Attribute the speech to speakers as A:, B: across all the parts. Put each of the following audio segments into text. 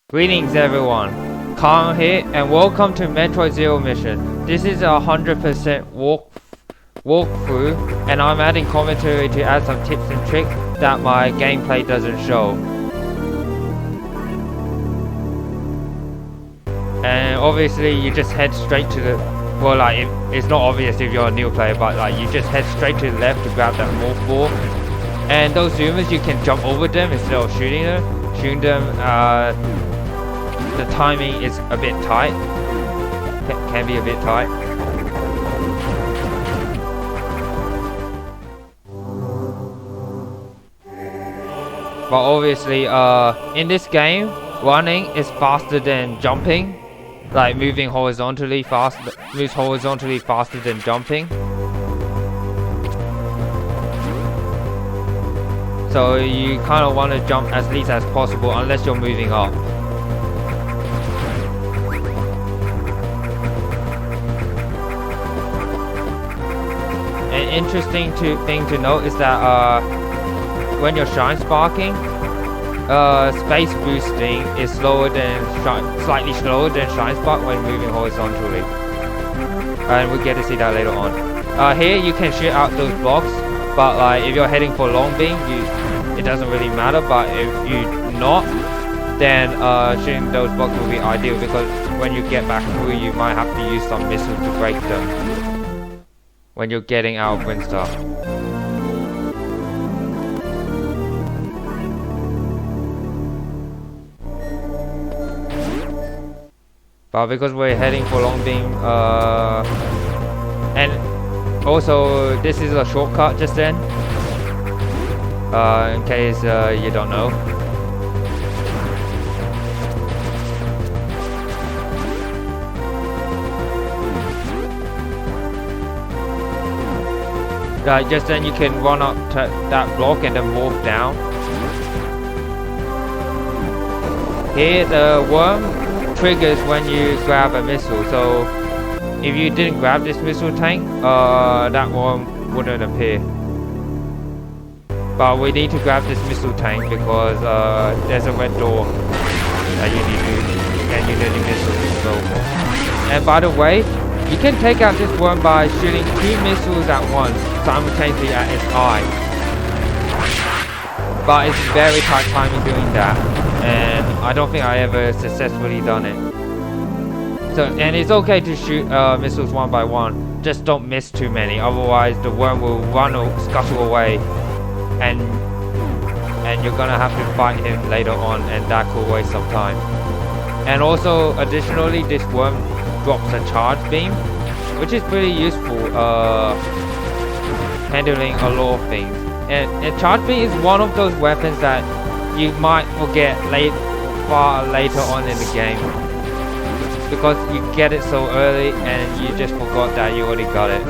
A: Greetings everyone, Khan here and welcome to Metroid Zero Mission. This is a 100% walkthrough and I'm adding commentary to add some tips and tricks that my gameplay doesn't show. And obviously you just head straight to the, well like it's not obvious if you're a new player, but like you just head straight to the left to grab that morph ball. And those zoomers you can jump over them instead of shooting them. The timing is a bit tight, can be a bit tight. But obviously, in this game, running is faster than jumping. Like moves horizontally faster than jumping. So you kind of want to jump as least as possible unless you're moving up. An interesting thing to note is that when you're shinesparking, space boosting is slightly slower than shinespark when moving horizontally, and we'll get to see that later on. Here you can shoot out those blocks, but like if you're heading for long beam, it doesn't really matter. But if you're not, then shooting those blocks will be ideal, because when you get back through, you might have to use some missiles to break them when you're getting out of Windstar. But because we're heading for long beam, and also this is a shortcut just then, in case you don't know. Just then you can run up to that block and then morph down. Here the worm triggers when you grab a missile, so if you didn't grab this missile tank, that worm wouldn't appear. But we need to grab this missile tank because there's a red door that you need to, and you need missiles to go for. And by the way, you can take out this worm by shooting 2 missiles at once, simultaneously at its eye. But it's very tight timing doing that, and I don't think I ever successfully done it. So, and it's okay to shoot missiles one by one, just don't miss too many, otherwise the worm will run or scuttle away, and you're gonna have to fight him later on, and that could waste some time. And also, additionally, this worm drops a charge beam, which is pretty useful handling a lot of things. And charge beam is one of those weapons that you might forget far later on in the game, because you get it so early and you just forgot that you already got it.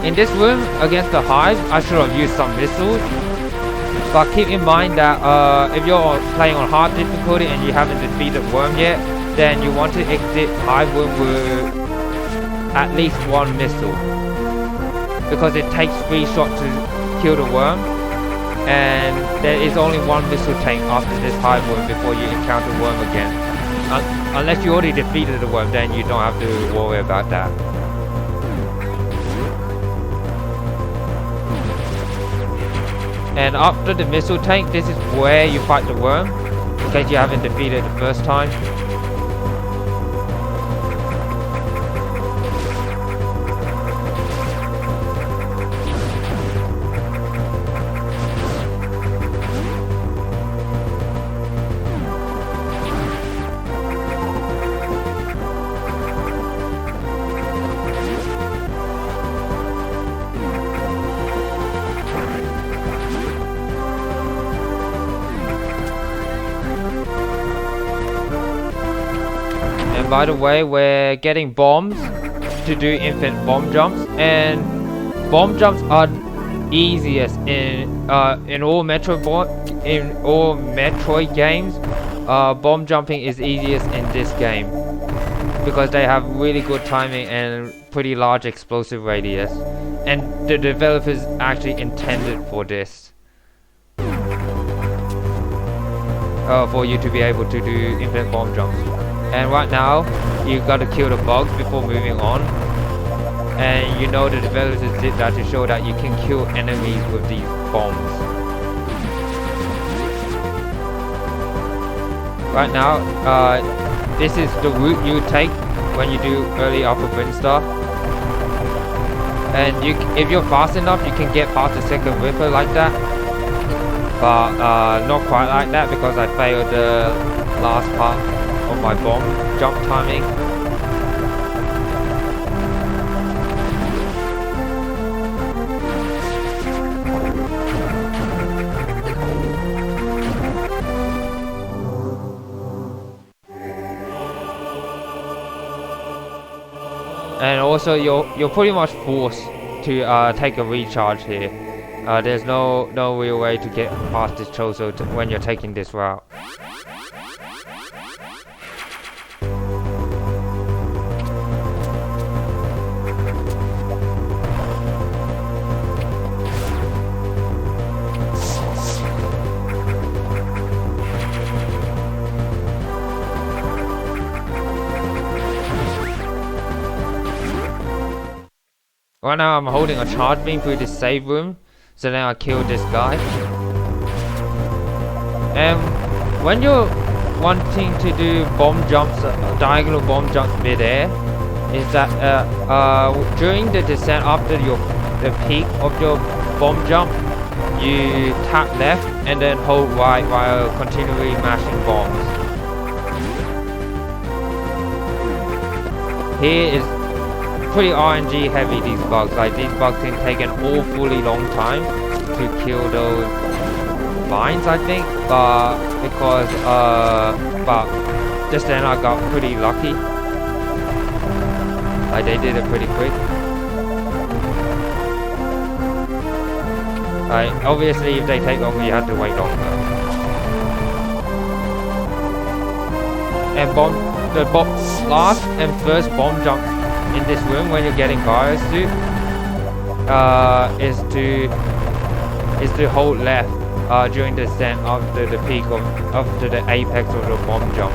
A: In this room against the hive, I should have used some missiles, but keep in mind that if you're playing on hard difficulty and you haven't defeated worm yet, then you want to exit hive room with at least 1 missile, because it takes 3 shots to kill the worm, and there is only 1 missile tank after this hive room before you encounter worm again. Unless you already defeated the worm, then you don't have to worry about that. And after the missile tank, this is where you fight the worm, in case you haven't defeated it the first time. By the way, we're getting bombs to do infinite bomb jumps, and bomb jumps are easiest in all Metroid games. Bomb jumping is easiest in this game because they have really good timing and pretty large explosive radius, and the developers actually intended for this. for you to be able to do infinite bomb jumps. And right now, you gotta kill the bugs before moving on. And you know the developers did that to show that you can kill enemies with these bombs. Right now, this is the route you take when you do early Alpha Windstar. And if you're fast enough, you can get past the second Ripper like that. But not quite like that because I failed the last part of my bomb jump timing. And also you're pretty much forced to take a recharge here. There's no real way to get past this chozo when you're taking this route. Right now I'm holding a charge beam through this save room, so then I kill this guy. And when you're wanting to do bomb jumps, diagonal bomb jumps mid-air, is that during the descent after the peak of your bomb jump, you tap left and then hold right while continually mashing bombs. Here is pretty RNG heavy, these bugs. Like these bugs can take an awfully long time to kill those mines, I think. But because but just then I got pretty lucky. Like they did it pretty quick. Like obviously if they take longer you have to wait longer. And the last and first bomb jump in this room when you're getting virus suit is to hold left during the descent after the peak of after the apex of the bomb jump.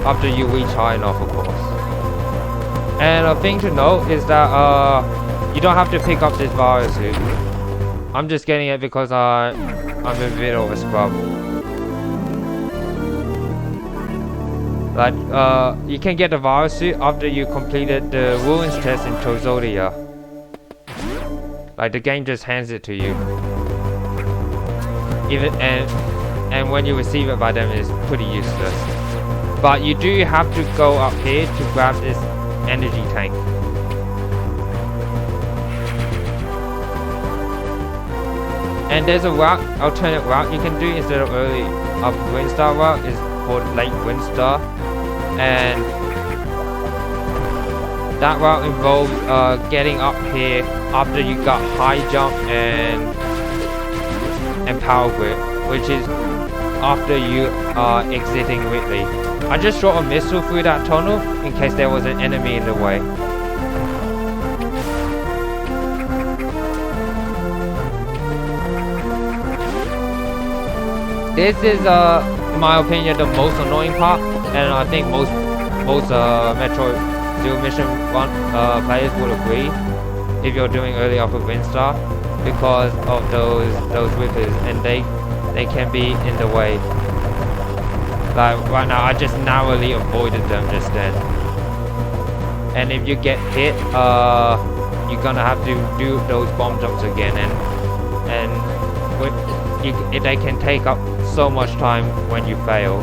A: After you reach high enough, of course. And a thing to note is that you don't have to pick up this virus suit. I'm just getting it because I'm a bit of a scrub. Like, you can get the virus suit after you completed the ruins test in Chozodia. Like, the game just hands it to you. And when you receive it by them, it's pretty useless. But you do have to go up here to grab this energy tank. And there's a alternate route you can do instead of early up Windstar route is called late Windstar. And that route involves getting up here after you got high jump and power grip, which is after you are exiting Whitley. I just shot a missile through that tunnel in case there was an enemy in the way. This is in my opinion the most annoying part, and I think most Metroid Zero Mission 1 players will agree if you're doing early Alpha Windstar, because of those whippers, and they can be in the way. Like right now I just narrowly avoided them just then. And if you get hit, you're gonna have to do those bomb jumps again, and they can take up so much time when you fail.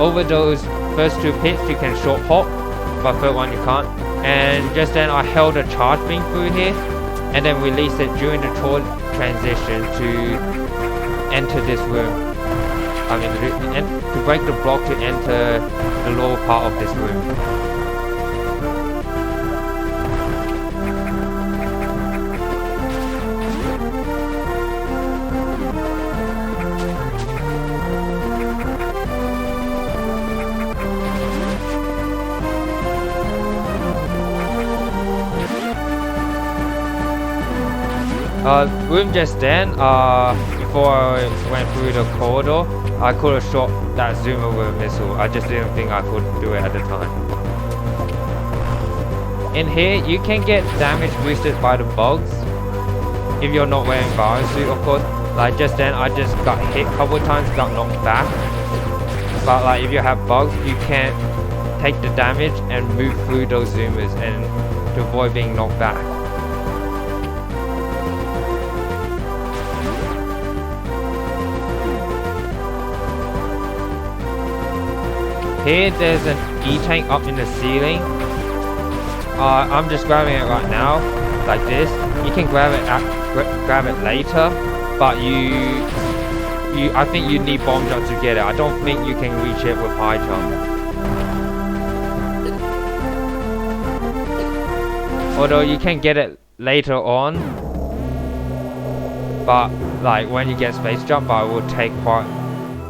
A: Over those first two pits you can short hop, but third one you can't. And just then I held a charge beam through here and then released it during the transition to enter this room. I mean to break the block to enter the lower part of this room. Room just then, before I went through the corridor, I could have shot that zoomer with a missile. I just didn't think I could do it at the time. In here, you can get damage boosted by the bugs. If you're not wearing biosuit, of course. Like just then, I just got hit a couple of times, got knocked back. But like if you have bugs, you can take the damage and move through those zoomers and to avoid being knocked back. Here there's an E-tank up in the ceiling. I'm just grabbing it right now, like this. You can grab it later, but I think you need bomb jump to get it. I don't think you can reach it with high jump. Although you can get it later on, but like when you get space jump, it will take quite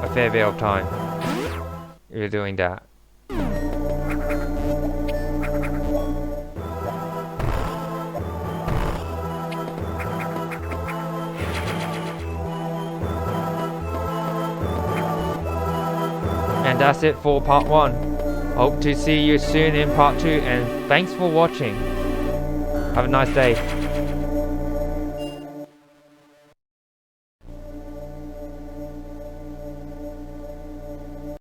A: a fair bit of time. You're doing that. And that's it for part 1. Hope to see you soon in part 2, and thanks for watching. Have a nice day.